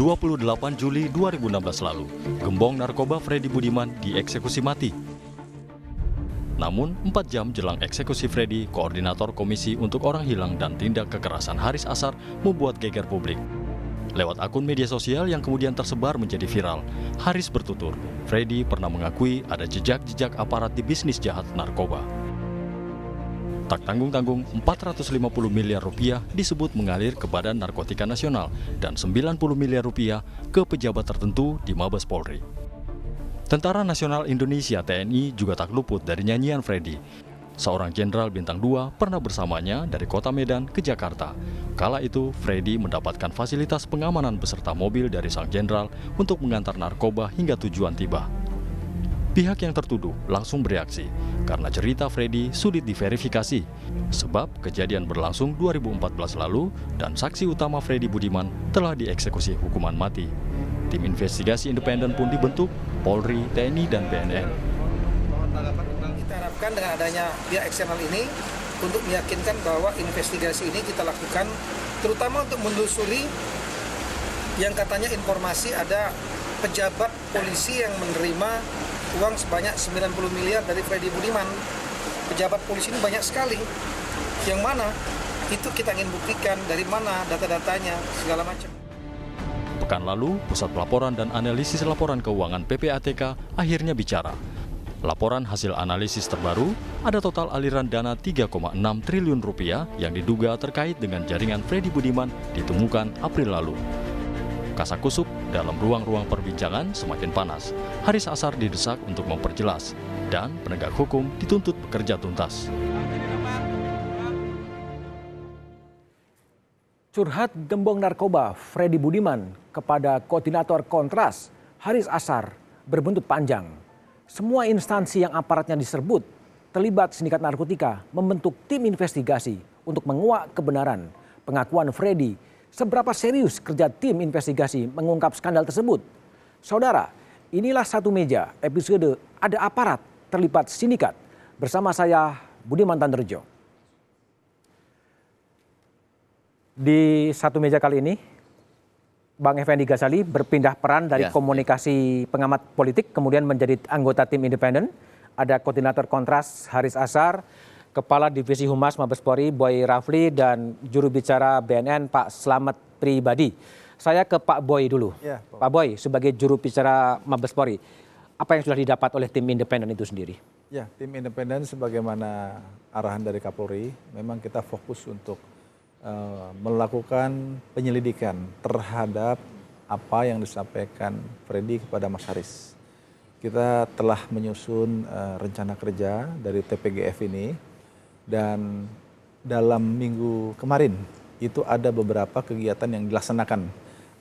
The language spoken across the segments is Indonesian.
28 Juli 2016 lalu, gembong narkoba Freddy Budiman dieksekusi mati. Namun, 4 jam jelang eksekusi Freddy, Koordinator Komisi untuk Orang Hilang dan Tindak Kekerasan Haris Azhar membuat geger publik. Lewat akun media sosial yang kemudian tersebar menjadi viral, Haris bertutur, Freddy pernah mengakui ada jejak-jejak aparat di bisnis jahat narkoba. Tak tanggung-tanggung, 450 miliar rupiah disebut mengalir ke Badan Narkotika Nasional dan 90 miliar rupiah ke pejabat tertentu di Mabes Polri. Tentara Nasional Indonesia (TNI) juga tak luput dari nyanyian Freddy. Seorang jenderal bintang 2 pernah bersamanya dari kota Medan ke Jakarta. Kala itu, Freddy mendapatkan fasilitas pengamanan beserta mobil dari sang jenderal untuk mengantar narkoba hingga tujuan tiba. Pihak yang tertuduh langsung bereaksi karena cerita Freddy sulit diverifikasi. Sebab kejadian berlangsung 2014 lalu dan saksi utama Freddy Budiman telah dieksekusi hukuman mati. Tim investigasi independen pun dibentuk, Polri, TNI, dan BNN. Kita harapkan dengan adanya pihak eksternal ini untuk meyakinkan bahwa investigasi ini kita lakukan terutama untuk menelusuri yang katanya informasi ada pejabat polisi yang menerima uang sebanyak 90 miliar dari Freddy Budiman. Pejabat polisi ini banyak sekali. Yang mana? Itu kita ingin buktikan dari mana data-datanya, segala macam. Pekan lalu, Pusat Pelaporan dan Analisis Laporan Keuangan PPATK akhirnya bicara. Laporan hasil analisis terbaru, ada total aliran dana 3,6 triliun rupiah yang diduga terkait dengan jaringan Freddy Budiman ditemukan April lalu. Kasakusuk dalam ruang-ruang perbincangan semakin panas. Haris Azhar didesak untuk memperjelas dan penegak hukum dituntut bekerja tuntas. Curhat gembong narkoba Freddy Budiman kepada Koordinator Kontras Haris Azhar berbuntut panjang. Semua instansi yang aparatnya diserbut terlibat sindikat narkotika membentuk tim investigasi untuk menguak kebenaran pengakuan Freddy. Seberapa serius kerja tim investigasi mengungkap skandal tersebut? Saudara, inilah Satu Meja episode Ada Aparat Terlibat Sindikat. Bersama saya Budiman Tandrejo. Di Satu Meja kali ini, Bang Effendi Ghazali berpindah peran dari komunikasi pengamat politik kemudian menjadi anggota tim independen. Ada Koordinator Kontras Haris Azhar, Kepala Divisi Humas Mabes Polri Boy Rafli, dan juru bicara BNN Pak Slamet Pribadi. Saya ke Pak Boy dulu. Ya, Pak Boy, sebagai juru bicara Mabes Polri, apa yang sudah didapat oleh tim independen itu sendiri? Ya, tim independen sebagaimana arahan dari Kapolri, memang kita fokus untuk melakukan penyelidikan terhadap apa yang disampaikan Freddy kepada Mas Haris. Kita telah menyusun rencana kerja dari TPGF ini. Dan dalam minggu kemarin itu ada beberapa kegiatan yang dilaksanakan.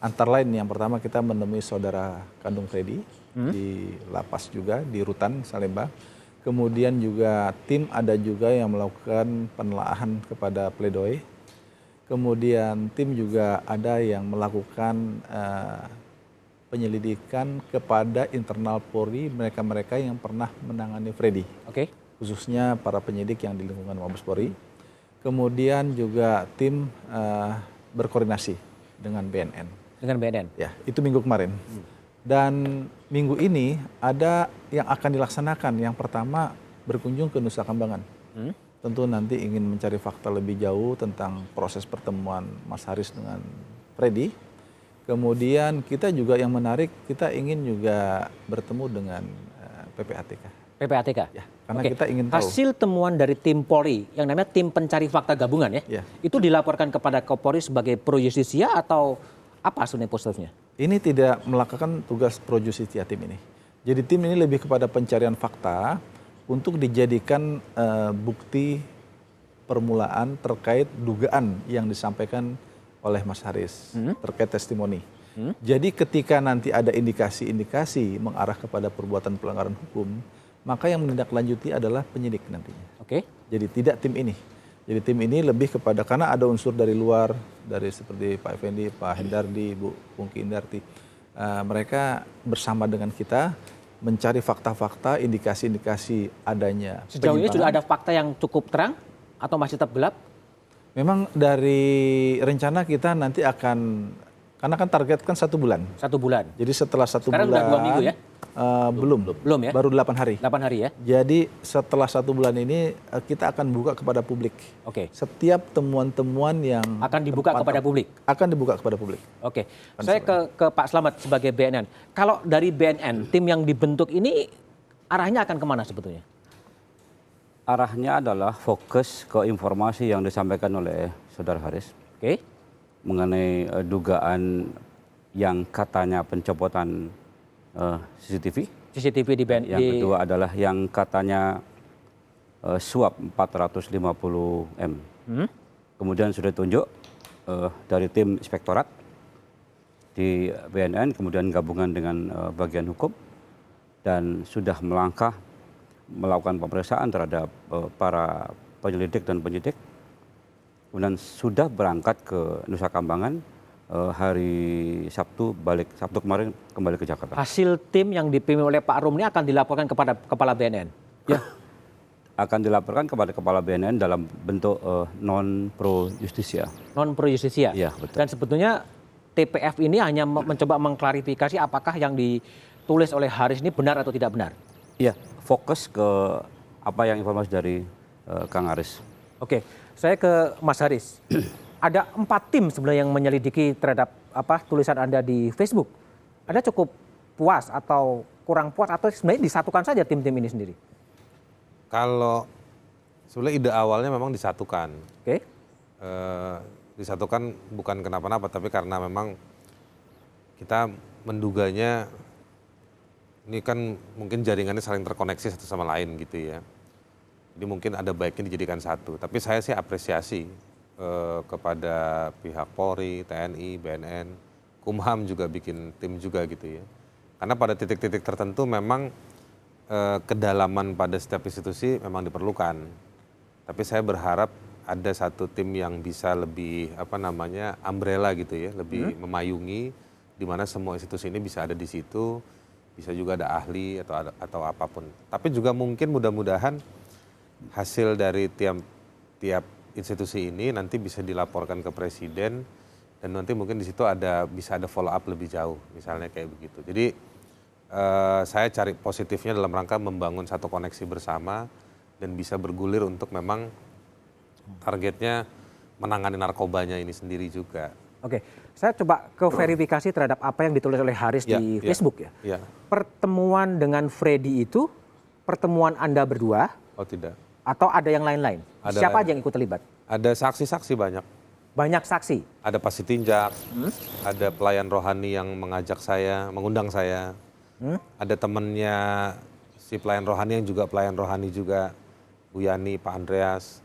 Antara lain yang pertama kita menemui saudara kandung Freddy di lapas juga, di Rutan Salemba. Kemudian juga tim ada juga yang melakukan penelaahan kepada pledoi. Kemudian tim juga ada yang melakukan penyelidikan kepada internal Polri, mereka-mereka yang pernah menangani Freddy. Oke. Khususnya para penyidik yang di lingkungan Mabes Polri. Kemudian juga tim berkoordinasi dengan BNN. Dengan BNN? Ya, itu minggu kemarin. Dan minggu ini ada yang akan dilaksanakan. Yang pertama berkunjung ke Nusa Kambangan. Tentu nanti ingin mencari fakta lebih jauh tentang proses pertemuan Mas Haris dengan Freddy. Kemudian kita juga yang menarik, kita ingin juga bertemu dengan PPATK. PPATK? Ya, karena kita ingin tahu. Hasil temuan dari tim Polri, yang namanya tim pencari fakta gabungan ya, itu dilaporkan kepada Kapolri sebagai pro justisia atau apa sebenarnya positifnya? Ini tidak melakukan tugas pro justisia tim ini. Jadi tim ini lebih kepada pencarian fakta untuk dijadikan bukti permulaan terkait dugaan yang disampaikan oleh Mas Haris terkait testimoni. Jadi ketika nanti ada indikasi-indikasi mengarah kepada perbuatan pelanggaran hukum, maka yang menindaklanjuti adalah penyidik nantinya. Oke. Jadi tidak tim ini. Jadi tim ini lebih kepada, karena ada unsur dari luar, dari seperti Pak Effendi, Pak Hendardi, Bu Pungki Indarti. Mereka bersama dengan kita mencari fakta-fakta, indikasi-indikasi adanya. Sejauh ini sudah ada fakta yang cukup terang atau masih tetap gelap? Memang dari rencana kita nanti akan Karena kan target kan 1 bulan. 1 bulan. Jadi setelah 1 Sekarang bulan. udah 2 minggu ya? Belum ya? Baru 8 hari. 8 hari ya? Jadi setelah 1 bulan ini kita akan buka kepada publik. Oke. Setiap temuan-temuan yang Akan dibuka kepada publik? Akan dibuka kepada publik. Oke. Saya ke Pak Slamet sebagai BNN. Kalau dari BNN, tim yang dibentuk ini arahnya akan kemana sebetulnya? Arahnya adalah fokus ke informasi yang disampaikan oleh Saudara Haris Oke. mengenai dugaan yang katanya pencopotan CCTV. CCTV di BNN. Yang kedua adalah yang katanya suap 450 M. Kemudian sudah ditunjuk dari tim inspektorat di BNN, kemudian gabungan dengan bagian hukum dan sudah melakukan pemeriksaan terhadap para penyelidik dan penyidik. Kemudian sudah berangkat ke Nusa Kambangan hari Sabtu kemarin kembali ke Jakarta. Hasil tim yang dipimpin oleh Pak Rum ini akan dilaporkan kepada Kepala BNN? Ya, akan dilaporkan kepada Kepala BNN dalam bentuk non pro justisia. Non pro justisia? Iya, betul. Dan sebetulnya TPF ini hanya mencoba mengklarifikasi apakah yang ditulis oleh Haris ini benar atau tidak benar? Iya, fokus ke apa yang informasi dari Kang Haris. Oke, saya ke Mas Haris. Ada 4 tim sebenarnya yang menyelidiki terhadap tulisan Anda di Facebook. Anda cukup puas atau kurang puas atau sebenarnya disatukan saja tim-tim ini sendiri? Kalau sebenarnya ide awalnya memang disatukan. Oke. Disatukan bukan kenapa-napa, tapi karena memang kita menduganya ini kan mungkin jaringannya saling terkoneksi satu sama lain gitu ya. Jadi mungkin ada baiknya dijadikan satu. Tapi saya sih apresiasi kepada pihak Polri, TNI, BNN, Kumham juga bikin tim juga gitu ya. Karena pada titik-titik tertentu memang kedalaman pada setiap institusi memang diperlukan. Tapi saya berharap ada satu tim yang bisa lebih umbrella gitu ya, lebih memayungi di mana semua institusi ini bisa ada di situ, bisa juga ada ahli atau apapun. Tapi juga mungkin mudah-mudahan hasil dari tiap institusi ini nanti bisa dilaporkan ke presiden dan nanti mungkin di situ bisa ada follow up lebih jauh, misalnya kayak begitu. Jadi saya cari positifnya dalam rangka membangun satu koneksi bersama dan bisa bergulir untuk memang targetnya menangani narkobanya ini sendiri juga. Oke, saya coba ke verifikasi terhadap apa yang ditulis oleh Haris di Facebook ya. Ya. Pertemuan dengan Freddy itu pertemuan Anda berdua? Oh tidak. Atau ada yang lain-lain? Siapa aja yang ikut terlibat? Ada saksi-saksi banyak. Banyak saksi? Ada Pak Sitinjak, ada pelayan rohani yang mengundang saya. Ada temannya si pelayan rohani yang juga pelayan rohani juga, Bu Yani, Pak Andreas.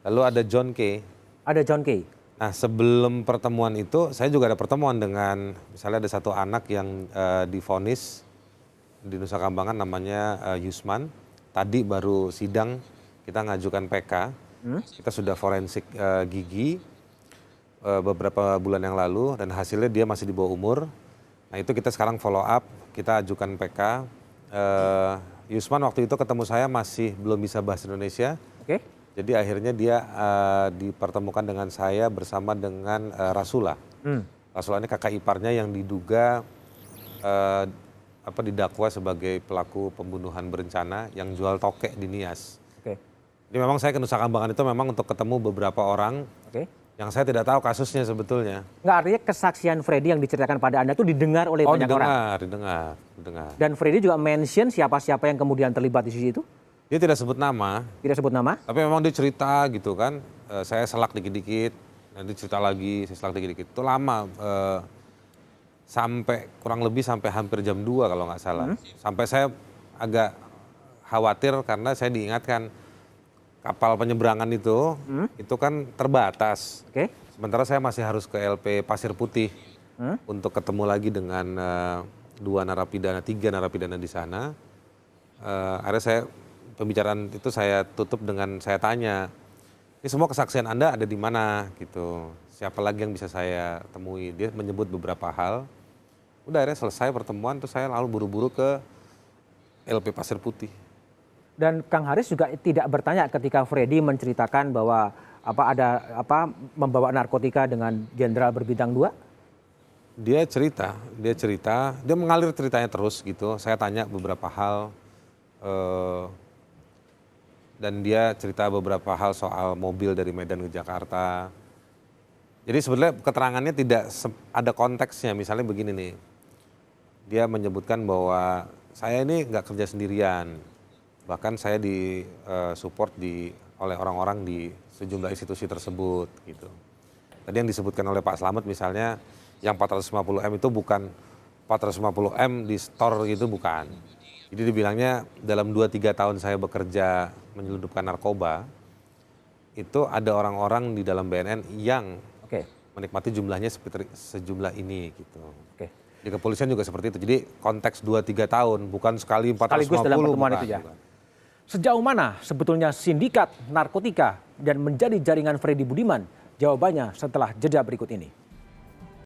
Lalu ada John K. Ada John K. Nah sebelum pertemuan itu saya juga ada pertemuan dengan misalnya ada satu anak yang divonis di Nusa Kambangan namanya Yusman. Tadi baru sidang kita ngajukan PK, kita sudah forensik gigi beberapa bulan yang lalu dan hasilnya dia masih di bawah umur. Nah itu kita sekarang follow up, kita ajukan PK. Yusman waktu itu ketemu saya masih belum bisa bahasa Indonesia. Oke. Jadi akhirnya dia dipertemukan dengan saya bersama dengan Rasula. Rasula ini kakak iparnya yang diduga didakwa sebagai pelaku pembunuhan berencana yang jual tokek di Nias. Oke. Jadi memang saya ke Nusa Kambangan itu memang untuk ketemu beberapa orang yang saya tidak tahu kasusnya sebetulnya. Nggak, artinya kesaksian Freddy yang diceritakan pada Anda itu didengar oleh banyak orang? Didengar. Dan Freddy juga mention siapa-siapa yang kemudian terlibat di situ? Dia tidak sebut nama. Tidak sebut nama? Tapi memang dia cerita gitu kan, saya selak dikit-dikit, nanti cerita lagi, saya selak dikit-dikit. Itu lama, kurang lebih sampai hampir jam 2 kalau nggak salah. Sampai saya agak khawatir karena saya diingatkan kapal penyeberangan itu kan terbatas. Oke. Sementara saya masih harus ke LP Pasir Putih untuk ketemu lagi dengan 3 narapidana di sana. Akhirnya pembicaraan itu saya tutup dengan saya tanya, ini semua kesaksian Anda ada di mana gitu. Siapa lagi yang bisa saya temui? Dia menyebut beberapa hal. Udah akhirnya selesai pertemuan, terus saya lalu buru-buru ke LP Pasir Putih. Dan Kang Haris juga tidak bertanya ketika Freddy menceritakan bahwa membawa narkotika dengan jenderal berbintang 2? Dia cerita, dia mengalir ceritanya terus gitu. Saya tanya beberapa hal, dan dia cerita beberapa hal soal mobil dari Medan ke Jakarta. Jadi sebenarnya keterangannya tidak ada konteksnya. Misalnya begini nih, dia menyebutkan bahwa saya ini nggak kerja sendirian, bahkan saya support oleh orang-orang di sejumlah institusi tersebut gitu. Tadi yang disebutkan oleh Pak Slamet misalnya, yang 450 M itu bukan 450 M di store gitu, bukan. Jadi dibilangnya dalam 2-3 tahun saya bekerja menyelundupkan narkoba, itu ada orang-orang di dalam BNN yang menikmati jumlahnya seperti sejumlah ini gitu. Di kepolisian juga seperti itu. Jadi konteks 2-3 tahun, bukan sekali 450. Sekaligus dalam pertemuan bukan, itu ya. bukan. Sejauh mana sebetulnya sindikat narkotika dan menjadi jaringan Freddy Budiman? Jawabannya setelah jeda berikut ini.